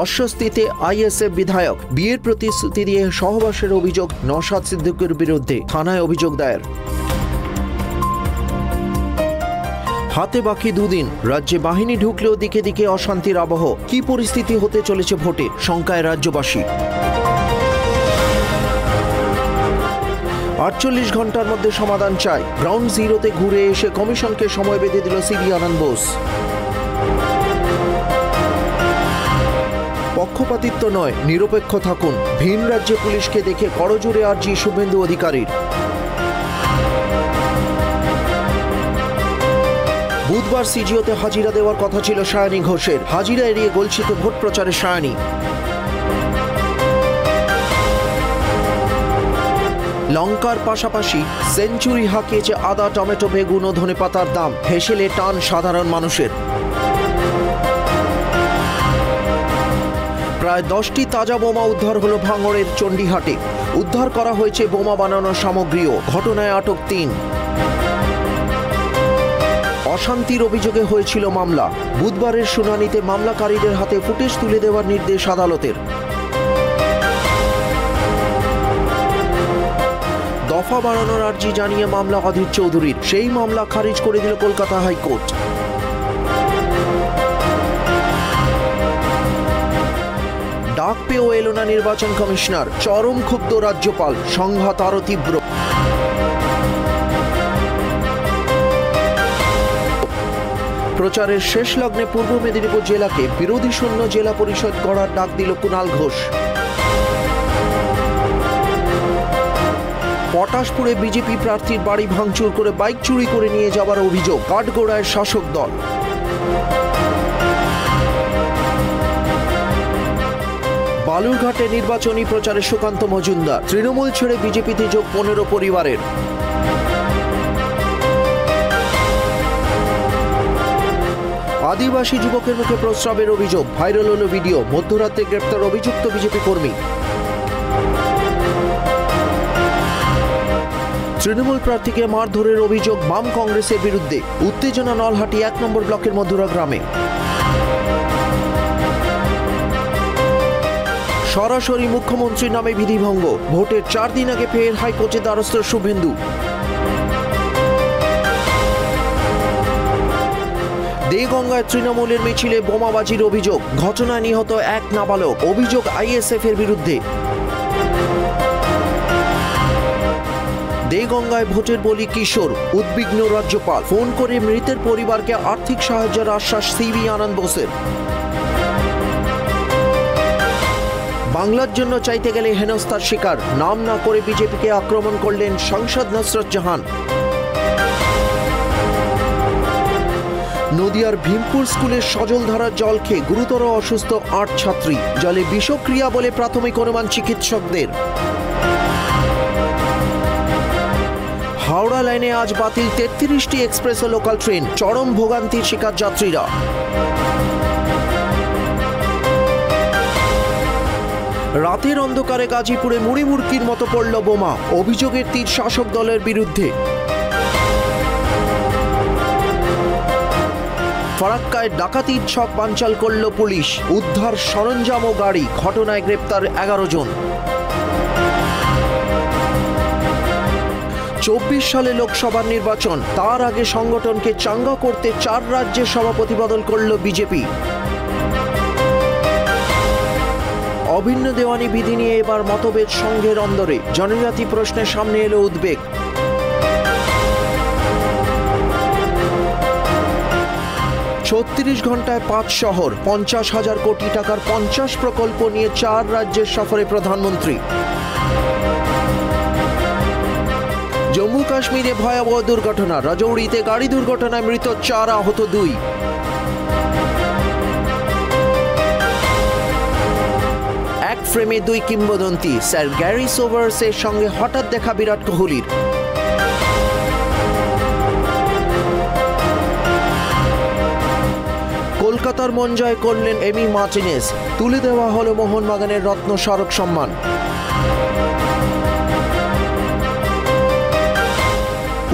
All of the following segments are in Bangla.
অস্বস্তিতে আইএসএফ বিধায়ক, বিয়ের প্রতিশ্রুতি দিয়ে সহবাসের অভিযোগ নওশাদ সিদ্দিকীর বিরুদ্ধে, থানায় অভিযোগ দায়ের। হাতে বাকি দুদিন, রাজ্যে বাহিনী ঢুকলেও দিকে দিকে অশান্তির আবহ। কি পরিস্থিতি হতে চলেছে ভোটে, শঙ্কায় রাজ্যবাসী। 48 ঘন্টার মধ্যে সমাধান চাই, গ্রাউন্ড জিরোতে ঘুরে এসে কমিশনকে সময় বেঁধে দিল সিবি আনন্দ বোস। পক্ষপাতিত্ব নয়, নিরপেক্ষ থাকুন, ভিন রাজ্যে পুলিশকে দেখে করজোড়ে আর্জি শুভেন্দু অধিকারীর। বুধবার সিজিওতে হাজিরা দেওয়ার কথা ছিল সায়নী ঘোষের, হাজিরা এড়িয়ে গলছিতে ভোট প্রচারে সায়নী। লঙ্কার পাশাপাশি সেঞ্চুরি হাঁকিয়েছে আদা, টমেটো, বেগুন ও ধনেপাতার দাম, হেসেলে টান সাধারণ মানুষের। প্রায় 10টি তাজা বোমা উদ্ধার হলো ভাঙড়ের চণ্ডীহাটে। উদ্ধার করা হয়েছে বোমা বানানোর সামগ্রীও, ঘটনায় আটক 3। অশান্তির অভিযোগে হয়েছিল মামলা, বুধবারের শুনানিতে মামলাকারীদের হাতে ফুটেজ তুলে দেওয়ার নির্দেশ আদালতের। দফা বাড়ানোর আর্জি জানিয়ে মামলা অধীর চৌধুরীর, সেই মামলা খারিজ করে দিল কলকাতা হাইকোর্ট। ডাক পেয়েও এলো না নির্বাচন কমিশনার, চরম ক্ষুব্ধ রাজ্যপাল, সংঘাত আরও তীব্র। প্রচারের শেষ লগ্নে পূর্ব মেদিনীপুর জেলাকে বিরোধী শূন্য জেলা পরিষদ গড়ার ডাক দিল কুণাল ঘোষ। পটাশপুরে বিজেপি প্রার্থীর বাড়ি ভাঙচুর করে বাইক চুরি করে নিয়ে যাওয়ার অভিযোগ, কাঠগোড়ায় শাসক দল। বালুরঘাটে নির্বাচনী প্রচারে সুকান্ত মজুমদার, তৃণমূল ছেড়ে বিজেপিতে যোগ 15 পরিবারের। আদিবাসী যুবকের মুখে প্রস্রাবের অভিযোগ, ভাইরাল হলো ভিডিও, মধ্যরাতে গ্রেপ্তার অভিযুক্ত বিজেপি কর্মী। তৃণমূল প্রার্থীকে মারধরের অভিযোগ বাম কংগ্রেসের বিরুদ্ধে, উত্তেজনা নলহাটি 1 নম্বর ব্লকের মধুরা গ্রামে। সরাসরি মুখ্যমন্ত্রীর নামে বিধিভঙ্গ, ভোটের 4 দিন আগে ফের হাইকোর্টে দ্বারস্থ শুভেন্দু। দেগঙ্গায় তৃণমূলের মিছিলে বোমাবাজির অভিযোগ, ঘটনায় নিহত 1 নাবালক, অভিযোগ আইএসএফ এর বিরুদ্ধে। দেগঙ্গায় ভোটের বলি কিশোর, উদ্বিগ্ন রাজ্যপাল, ফোন করে মৃতের পরিবারকে আর্থিক সাহায্যের আশ্বাস সিবি আনন্দ বোসের। বাংলার জন্য চাইতে গেলে হেনস্থার শিকার, নাম না করে বিজেপিকে আক্রমণ করলেন সাংসদ নুসরত জাহান। নদিয়ার ভীমপুর স্কুলের সজলধারার জল খেয়ে গুরুতর অসুস্থ 8 ছাত্রী, জলে বিষক্রিয়া বলে প্রাথমিক অনুমান চিকিৎসকদের। হাওড়া লাইনে আজ বাতিল 33টি এক্সপ্রেস ও লোকাল ট্রেন, চরম ভোগান্তির শিকার যাত্রীরা। রাতের অন্ধকারে গাজীপুরে মুড়িমুড়কির মতো পড়ল বোমা, অভিযোগের তীর শাসক দলের বিরুদ্ধে। ফারাক্কায় ডাকাতির ছক বানচাল করল পুলিশ, উদ্ধার সরঞ্জাম ও গাড়ি, ঘটনায় গ্রেপ্তার 11 জন। 24 সালে লোকসভার নির্বাচন, তার আগে সংগঠনকে চাঙ্গা করতে 4 রাজ্যের সভাপতি বদল করল বিজেপি। অভিন্ন দেওয়ানি বিধি নিয়ে এবার মতভেদ সংঘের অন্দরে, জনজাতি প্রশ্নের সামনে এলো উদ্বেগ। 36 ঘন্টায় 5 শহর, 50,000 কোটি টাকার 50 প্রকল্প নিয়ে 4 রাজ্যের সফরে প্রধানমন্ত্রী। জম্মু কাশ্মীরে ভয়াবহ দুর্ঘটনা, রাজৌরিতে গাড়ি দুর্ঘটনায় মৃত 4, আহত 2। এক ফ্রেমে 2 কিংবদন্তি, স্যার গ্যারি সোভার্সের সঙ্গে হঠাৎ দেখা বিরাট কোহলির। কলকাতার মন জয় করলেন এমি মার্টিনেজ, তুলে দেওয়া হলো মোহনবাগানের রত্ন স্মারক সম্মান।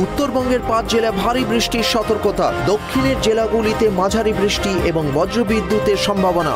উত্তরবঙ্গের 5 জেলায় ভারী বৃষ্টির সতর্কতা, দক্ষিণের জেলাগুলিতে মাঝারি বৃষ্টি এবং বজ্রবিদ্যুতের সম্ভাবনা।